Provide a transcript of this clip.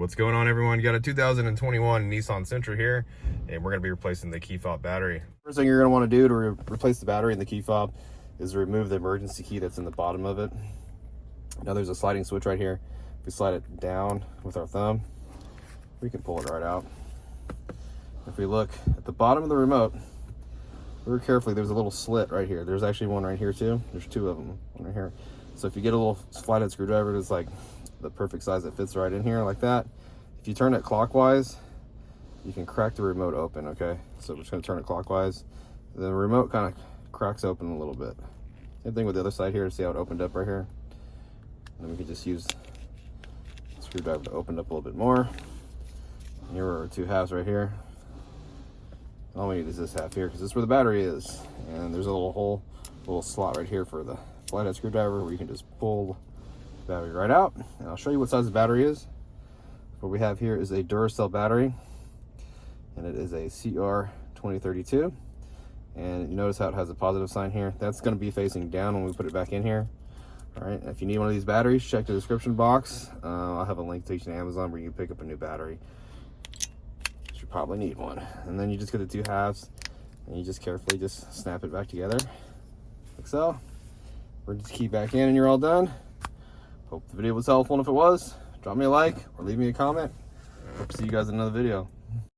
What's going on, everyone? You got a 2021 Nissan Sentra here, and we're going to be replacing the key fob battery. First thing you're going to want to do to replace the battery in the key fob is remove the emergency key that's in the bottom of it. Now there's a sliding switch right here. If we slide it down with our thumb, we can pull it right out. If we look at the bottom of the remote, very carefully, there's a little slit right here. There's actually one right here too. There's two of them, one right here. So if you get a little flathead screwdriver that's like the perfect size that fits right in here like that, if you turn it clockwise, you can crack the remote open, okay? So we're just gonna turn it clockwise. The remote kind of cracks open a little bit. Same thing with the other side here. See how it opened up right here? And then we can just use the screwdriver to open up a little bit more. And here are our two halves right here. All we need is this half here because this is where the battery is. And there's a little hole, a little slot right here for the flathead screwdriver where you can just pull the battery right out. And I'll show you what size the battery is. What we have here is a Duracell battery, and it is a CR2032. And you notice how it has a positive sign here. That's going to be facing down when we put it back in here. All right, if you need one of these batteries, check the description box. I'll have a link to Amazon where you can pick up a new battery. You should probably need one. And then you just get the two halves, and you just carefully just snap it back together, like so. Bring the key back in, and you're all done. Hope the video was helpful, and if it was, drop me a like or leave me a comment. Hope to see you guys in another video.